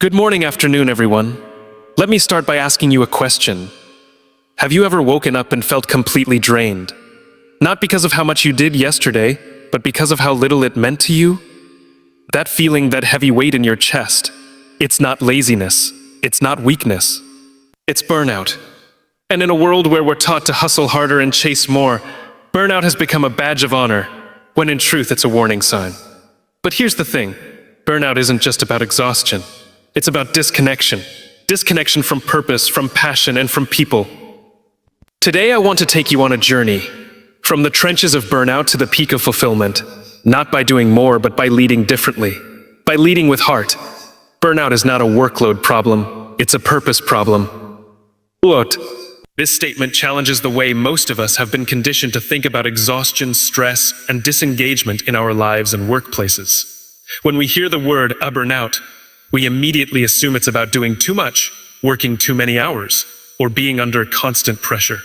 Good morning, afternoon, everyone. Let me start by asking you a question. Have you ever woken up and felt completely drained? Not because of how much you did yesterday, but because of how little it meant to you? That feeling, that heavy weight in your chest, it's not laziness, it's not weakness, it's burnout. And in a world where we're taught to hustle harder and chase more, burnout has become a badge of honor, when in truth it's a warning sign. But here's the thing, burnout isn't just about exhaustion. It's about disconnection. Disconnection from purpose, from passion, and from people. Today I want to take you on a journey. From the trenches of burnout to the peak of fulfillment. Not by doing more, but by leading differently. By leading with heart. Burnout is not a workload problem. It's a purpose problem. Quote. This statement challenges the way most of us have been conditioned to think about exhaustion, stress, and disengagement in our lives and workplaces. When we hear the word a burnout, we immediately assume it's about doing too much, working too many hours, or being under constant pressure.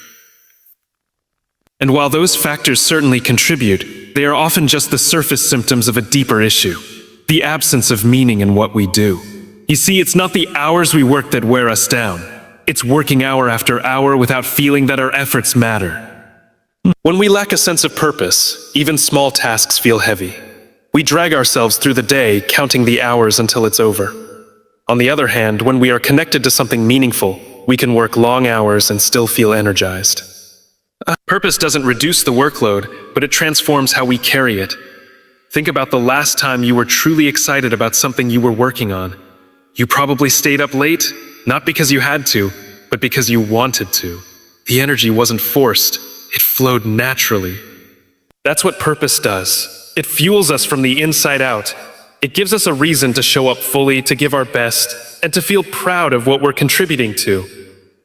And while those factors certainly contribute, they are often just the surface symptoms of a deeper issue, the absence of meaning in what we do. You see, it's not the hours we work that wear us down. It's working hour after hour without feeling that our efforts matter. When we lack a sense of purpose, even small tasks feel heavy. We drag ourselves through the day, counting the hours until it's over. On the other hand, when we are connected to something meaningful, we can work long hours and still feel energized. Purpose doesn't reduce the workload, but it transforms how we carry it. Think about the last time you were truly excited about something you were working on. You probably stayed up late, not because you had to, but because you wanted to. The energy wasn't forced, it flowed naturally. That's what purpose does. It fuels us from the inside out. It gives us a reason to show up fully, to give our best, and to feel proud of what we're contributing to.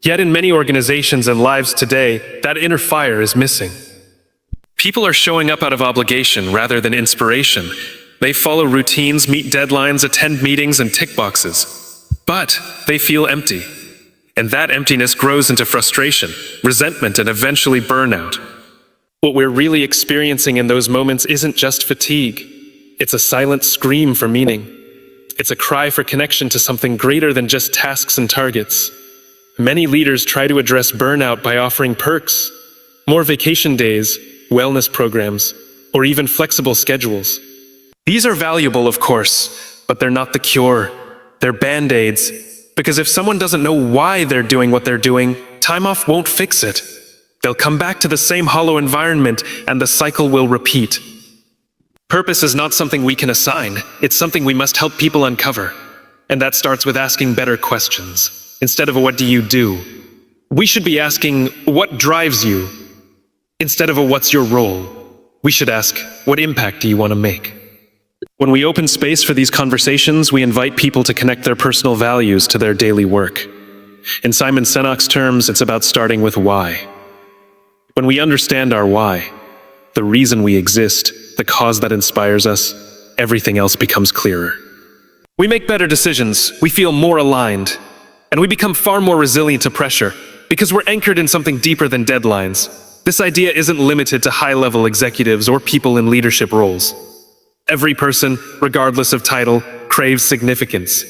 Yet in many organizations and lives today, that inner fire is missing. People are showing up out of obligation rather than inspiration. They follow routines, meet deadlines, attend meetings, and tick boxes. But they feel empty. And that emptiness grows into frustration, resentment, and eventually burnout. What we're really experiencing in those moments isn't just fatigue. It's a silent scream for meaning. It's a cry for connection to something greater than just tasks and targets. Many leaders try to address burnout by offering perks, more vacation days, wellness programs, or even flexible schedules. These are valuable, of course, but they're not the cure. They're band-aids, because if someone doesn't know why they're doing what they're doing, time off won't fix it. They'll come back to the same hollow environment, and the cycle will repeat. Purpose is not something we can assign. It's something we must help people uncover. And that starts with asking better questions. Instead of what do you do? We should be asking, what drives you? Instead of what's your role? We should ask, what impact do you want to make? When we open space for these conversations, we invite people to connect their personal values to their daily work. In Simon Sinek's terms, it's about starting with why. When we understand our why, the reason we exist, the cause that inspires us, everything else becomes clearer. We make better decisions, we feel more aligned, and we become far more resilient to pressure because we're anchored in something deeper than deadlines. This idea isn't limited to high-level executives or people in leadership roles. Every person, regardless of title, craves significance.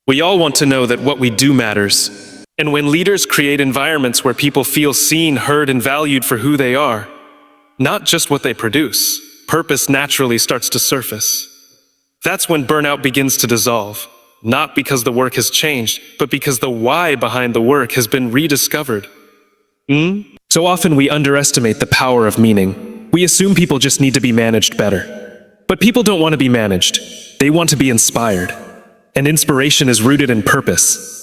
We all want to know that what we do matters. And when leaders create environments where people feel seen, heard, and valued for who they are, not just what they produce, purpose naturally starts to surface. That's when burnout begins to dissolve, not because the work has changed, but because the why behind the work has been rediscovered. So often we underestimate the power of meaning. We assume people just need to be managed better. But people don't want to be managed. They want to be inspired. And inspiration is rooted in purpose.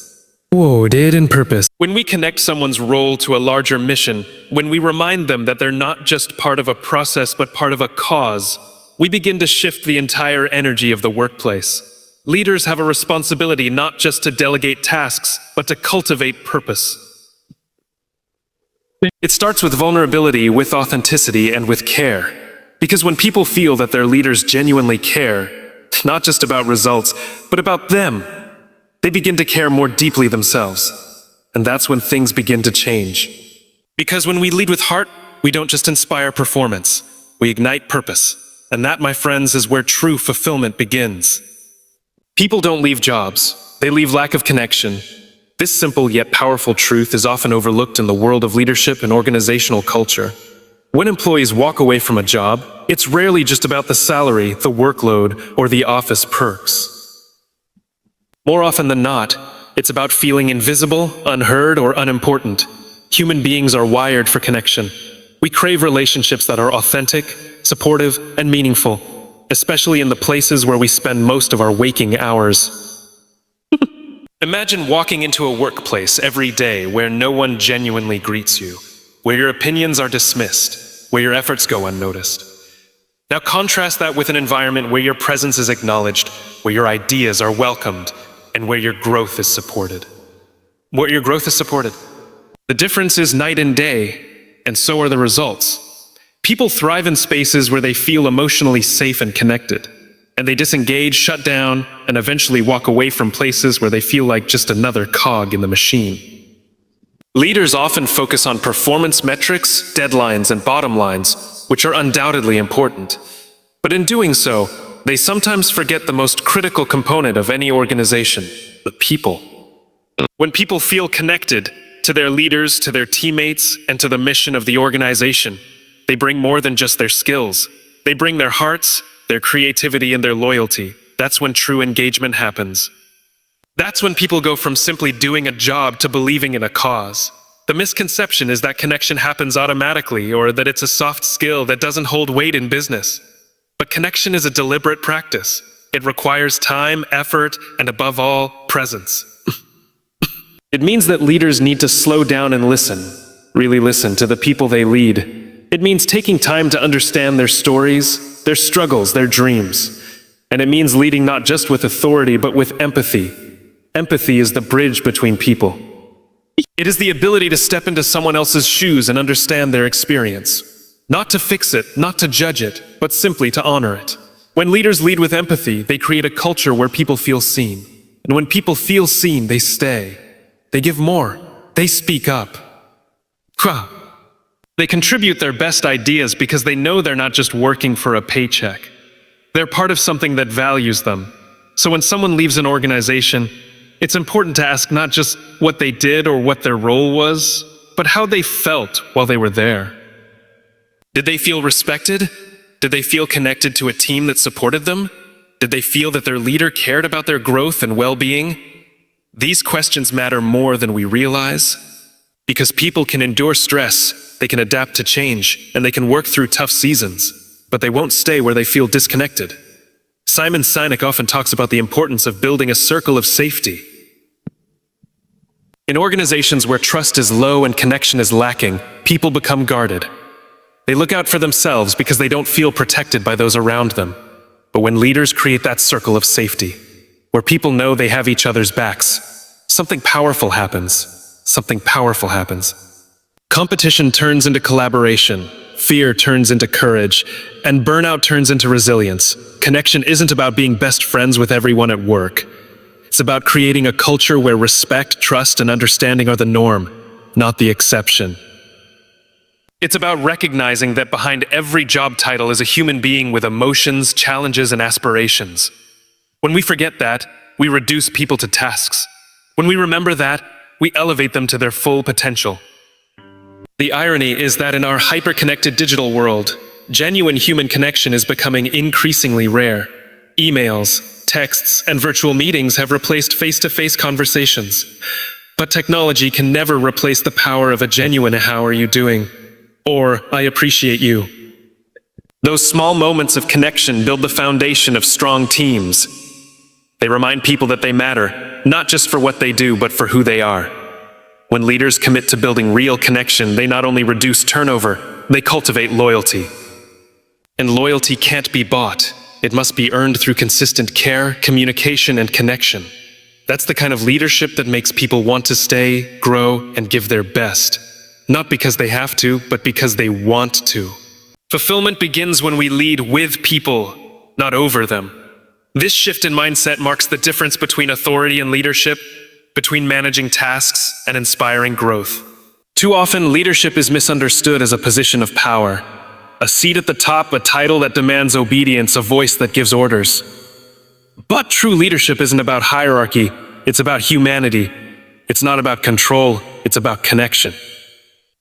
In purpose. When we connect someone's role to a larger mission, when we remind them that they're not just part of a process but part of a cause, we begin to shift the entire energy of the workplace. Leaders have a responsibility not just to delegate tasks, but to cultivate purpose. It starts with vulnerability, with authenticity, and with care. Because when people feel that their leaders genuinely care, not just about results, but about them, they begin to care more deeply themselves. And that's when things begin to change. Because when we lead with heart, we don't just inspire performance, we ignite purpose. And that, my friends, is where true fulfillment begins. People don't leave jobs, they leave lack of connection. This simple yet powerful truth is often overlooked in the world of leadership and organizational culture. When employees walk away from a job, it's rarely just about the salary, the workload, or the office perks. More often than not, it's about feeling invisible, unheard, or unimportant. Human beings are wired for connection. We crave relationships that are authentic, supportive, and meaningful, especially in the places where we spend most of our waking hours. Imagine walking into a workplace every day where no one genuinely greets you, where your opinions are dismissed, where your efforts go unnoticed. Now contrast that with an environment where your presence is acknowledged, where your ideas are welcomed, and where your growth is supported. The difference is night and day, and so are the results. People thrive in spaces where they feel emotionally safe and connected, and they disengage, shut down, and eventually walk away from places where they feel like just another cog in the machine. Leaders often focus on performance metrics, deadlines, and bottom lines, which are undoubtedly important. But in doing so, they sometimes forget the most critical component of any organization, the people. When people feel connected to their leaders, to their teammates, and to the mission of the organization, they bring more than just their skills. They bring their hearts, their creativity, and their loyalty. That's when true engagement happens. That's when people go from simply doing a job to believing in a cause. The misconception is that connection happens automatically, or that it's a soft skill that doesn't hold weight in business. But connection is a deliberate practice. It requires time, effort, and above all, presence. It means that leaders need to slow down and listen, really listen to the people they lead. It means taking time to understand their stories, their struggles, their dreams. And it means leading not just with authority, but with empathy. Empathy is the bridge between people. It is the ability to step into someone else's shoes and understand their experience. Not to fix it, not to judge it, but simply to honor it. When leaders lead with empathy, they create a culture where people feel seen. And when people feel seen, they stay. They give more. They speak up. They contribute their best ideas because they know they're not just working for a paycheck. They're part of something that values them. So when someone leaves an organization, it's important to ask not just what they did or what their role was, but how they felt while they were there. Did they feel respected? Did they feel connected to a team that supported them? Did they feel that their leader cared about their growth and well-being? These questions matter more than we realize, because people can endure stress, they can adapt to change, and they can work through tough seasons, but they won't stay where they feel disconnected. Sinek often talks about the importance of building a circle of safety. In organizations where trust is low and connection is lacking, people become guarded. They look out for themselves because they don't feel protected by those around them. But when leaders create that circle of safety, where people know they have each other's backs, something powerful happens. Competition turns into collaboration, fear turns into courage, and burnout turns into resilience. Connection isn't about being best friends with everyone at work. It's about creating a culture where respect, trust, and understanding are the norm, not the exception. It's about recognizing that behind every job title is a human being with emotions, challenges, and aspirations. When we forget that, we reduce people to tasks. When we remember that, we elevate them to their full potential. The irony is that in our hyper-connected digital world, genuine human connection is becoming increasingly rare. Emails, texts, and virtual meetings have replaced face-to-face conversations. But technology can never replace the power of a genuine "how are you doing?" or "I appreciate you." Those small moments of connection build the foundation of strong teams. They remind people that they matter, not just for what they do, but for who they are. When leaders commit to building real connection, they not only reduce turnover, they cultivate loyalty. And loyalty can't be bought. It must be earned through consistent care, communication, and connection. That's the kind of leadership that makes people want to stay, grow, and give their best. Not because they have to, but because they want to. Fulfillment begins when we lead with people, not over them. This shift in mindset marks the difference between authority and leadership, between managing tasks and inspiring growth. Too often, leadership is misunderstood as a position of power. A seat at the top, a title that demands obedience, a voice that gives orders. But true leadership isn't about hierarchy, it's about humanity. It's not about control, it's about connection.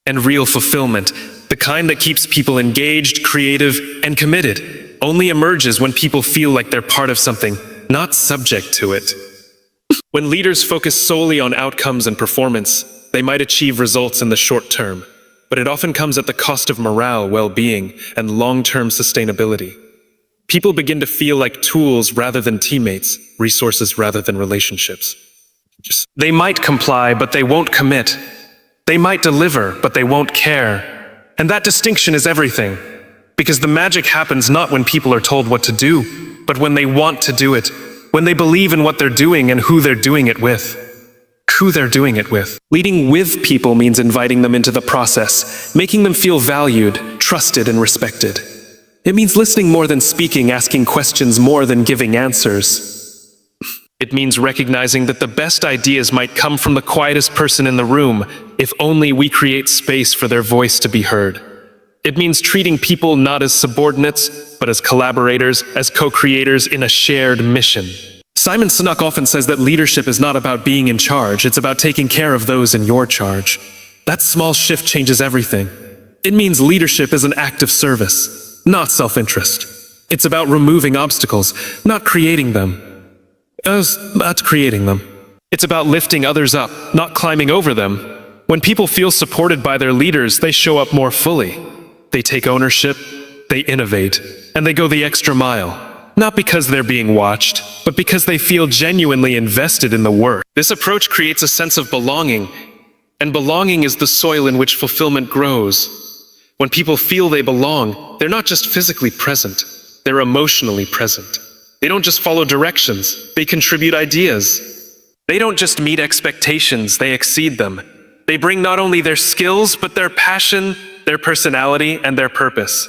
And real fulfillment, the kind that keeps people engaged, creative, and committed, only emerges when people feel like they're part of something, not subject to it. When leaders focus solely on outcomes and performance, they might achieve results in the short term, but it often comes at the cost of morale, well-being, and long-term sustainability. People begin to feel like tools rather than teammates, resources rather than relationships. They might comply, but they won't commit. They might deliver, but they won't care. And that distinction is everything, because the magic happens not when people are told what to do, but when they want to do it, when they believe in what they're doing and who they're doing it with. Leading with people means inviting them into the process, making them feel valued, trusted, and respected. It means listening more than speaking, asking questions more than giving answers. It means recognizing that the best ideas might come from the quietest person in the room, if only we create space for their voice to be heard. It means treating people not as subordinates, but as collaborators, as co-creators in a shared mission. Simon Sinek often says that leadership is not about being in charge, it's about taking care of those in your charge. That small shift changes everything. It means leadership is an act of service, not self-interest. It's about removing obstacles, not creating them. It's about lifting others up, not climbing over them. When people feel supported by their leaders, they show up more fully. They take ownership, they innovate, and they go the extra mile. Not because they're being watched, but because they feel genuinely invested in the work. This approach creates a sense of belonging, and belonging is the soil in which fulfillment grows. When people feel they belong, they're not just physically present, they're emotionally present. They don't just follow directions, they contribute ideas. They don't just meet expectations, they exceed them. They bring not only their skills, but their passion, their personality, and their purpose.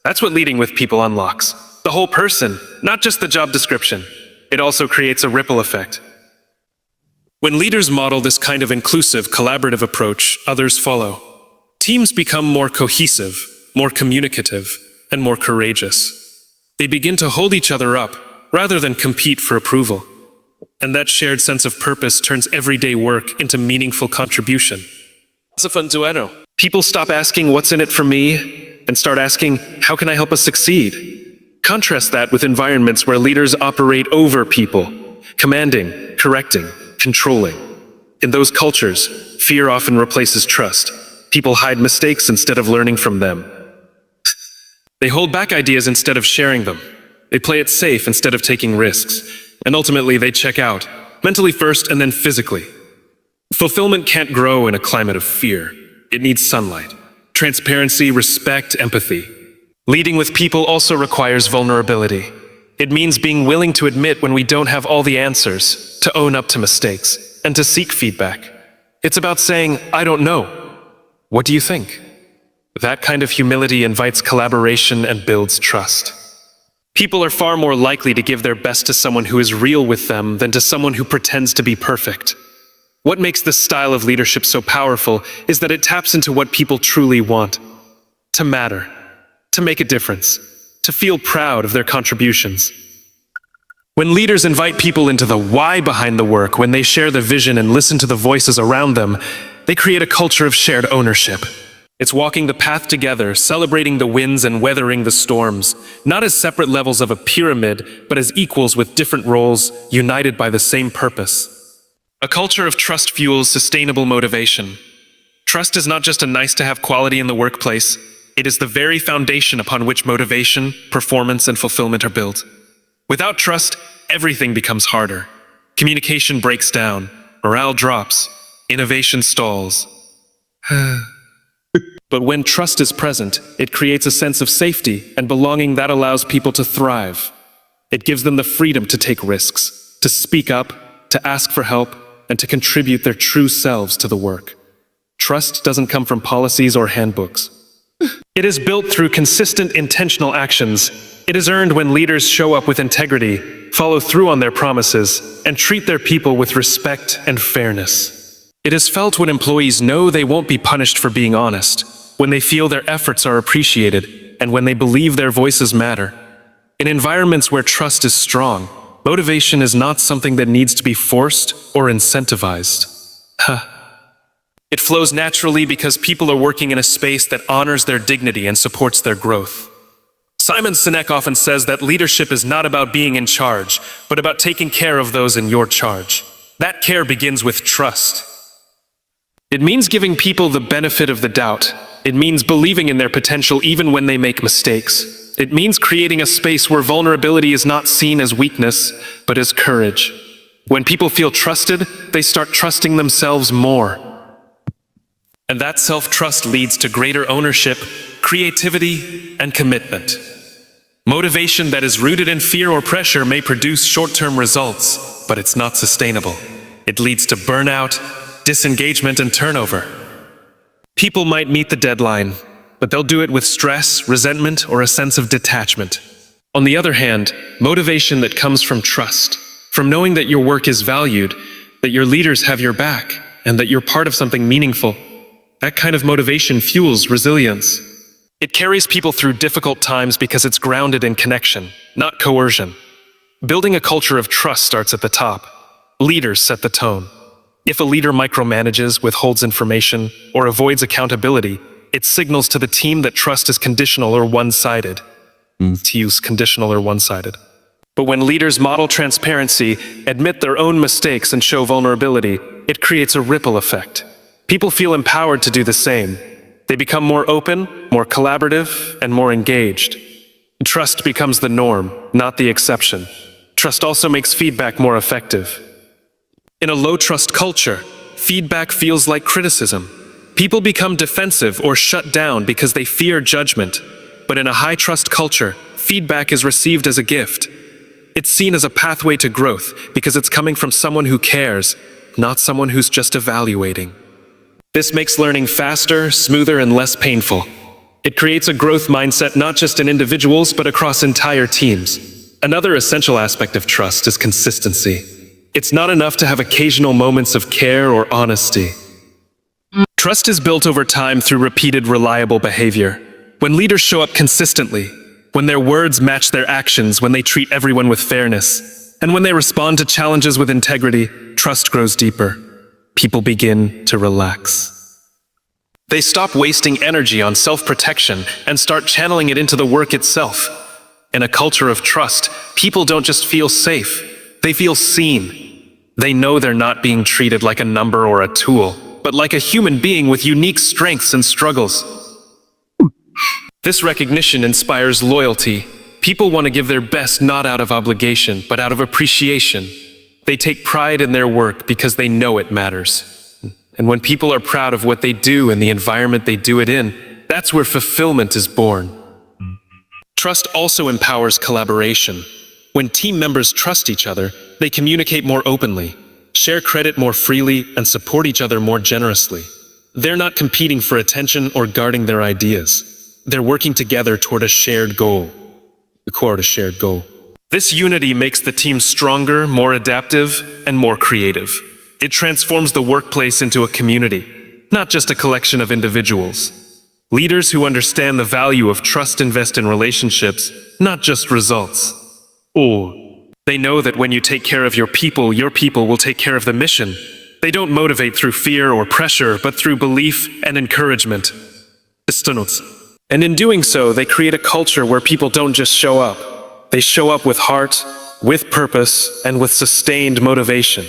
That's what leading with people unlocks. The whole person, not just the job description. It also creates a ripple effect. When leaders model this kind of inclusive, collaborative approach, others follow. Teams become more cohesive, more communicative, and more courageous. They begin to hold each other up, rather than compete for approval. And that shared sense of purpose turns everyday work into meaningful contribution. People stop asking what's in it for me, and start asking, how can I help us succeed? Contrast that with environments where leaders operate over people, commanding, correcting, controlling. In those cultures, fear often replaces trust. People hide mistakes instead of learning from them. They hold back ideas instead of sharing them. They play it safe instead of taking risks. And ultimately, they check out, mentally first and then physically. Fulfillment can't grow in a climate of fear. It needs sunlight, transparency, respect, empathy. Leading with people also requires vulnerability. It means being willing to admit when we don't have all the answers, to own up to mistakes, and to seek feedback. It's about saying, I don't know. What do you think? That kind of humility invites collaboration and builds trust. People are far more likely to give their best to someone who is real with them than to someone who pretends to be perfect. What makes this style of leadership so powerful is that it taps into what people truly want. To matter. To make a difference, to feel proud of their contributions. When leaders invite people into the why behind the work, when they share the vision and listen to the voices around them, they create a culture of shared ownership. It's walking the path together, celebrating the wins and weathering the storms, not as separate levels of a pyramid, but as equals with different roles, united by the same purpose. A culture of trust fuels sustainable motivation. Trust is not just a nice-to-have quality in the workplace. It is the very foundation upon which motivation, performance, and fulfillment are built. Without trust, everything becomes harder. Communication breaks down, morale drops, innovation stalls. But when trust is present, it creates a sense of safety and belonging that allows people to thrive. It gives them the freedom to take risks, to speak up, to ask for help, and to contribute their true selves to the work. Trust doesn't come from policies or handbooks. It is built through consistent, intentional actions. It is earned when leaders show up with integrity, follow through on their promises, and treat their people with respect and fairness. It is felt when employees know they won't be punished for being honest, when they feel their efforts are appreciated, and when they believe their voices matter. In environments where trust is strong, Motivation is not something that needs to be forced or incentivized. It flows naturally because people are working in a space that honors their dignity and supports their growth. Sinek often says that leadership is not about being in charge, but about taking care of those in your charge. That care begins with trust. It means giving people the benefit of the doubt. It means believing in their potential even when they make mistakes. It means creating a space where vulnerability is not seen as weakness, but as courage. When people feel trusted, they start trusting themselves more. And that self-trust leads to greater ownership, creativity, and commitment. Motivation that is rooted in fear or pressure may produce short-term results, but it's not sustainable. It leads to burnout, disengagement, and turnover. People might meet the deadline, but they'll do it with stress, resentment, or a sense of detachment. On the other hand, motivation that comes from trust, from knowing that your work is valued, that your leaders have your back, and that you're part of something meaningful, that kind of motivation fuels resilience. It carries people through difficult times because it's grounded in connection, not coercion. Building a culture of trust starts at the top. Leaders set the tone. If a leader micromanages, withholds information, or avoids accountability, it signals to the team that trust is conditional or one-sided. To use conditional or one-sided. But when leaders model transparency, admit their own mistakes, and show vulnerability, it creates a ripple effect. People feel empowered to do the same. They become more open, more collaborative, and more engaged. Trust becomes the norm, not the exception. Trust also makes feedback more effective. In a low-trust culture, feedback feels like criticism. People become defensive or shut down because they fear judgment. But in a high-trust culture, feedback is received as a gift. It's seen as a pathway to growth because it's coming from someone who cares, not someone who's just evaluating. This makes learning faster, smoother, and less painful. It creates a growth mindset not just in individuals, but across entire teams. Another essential aspect of trust is consistency. It's not enough to have occasional moments of care or honesty. Trust is built over time through repeated, reliable behavior. When leaders show up consistently, when their words match their actions, when they treat everyone with fairness, and when they respond to challenges with integrity, trust grows deeper. People begin to relax. They stop wasting energy on self-protection and start channeling it into the work itself. In a culture of trust, people don't just feel safe, they feel seen. They know they're not being treated like a number or a tool, but like a human being with unique strengths and struggles. This recognition inspires loyalty. People want to give their best not out of obligation, but out of appreciation. They take pride in their work because they know it matters. And when people are proud of what they do and the environment they do it in, that's where fulfillment is born. Trust also empowers collaboration. When team members trust each other, they communicate more openly, share credit more freely, and support each other more generously. They're not competing for attention or guarding their ideas. They're working together toward a shared goal. This unity makes the team stronger, more adaptive, and more creative. It transforms the workplace into a community, not just a collection of individuals. Leaders who understand the value of trust invest in relationships, not just results. They know that when you take care of your people will take care of the mission. They don't motivate through fear or pressure, but through belief and encouragement. And in doing so, they create a culture where people don't just show up. They show up with heart, with purpose, and with sustained motivation.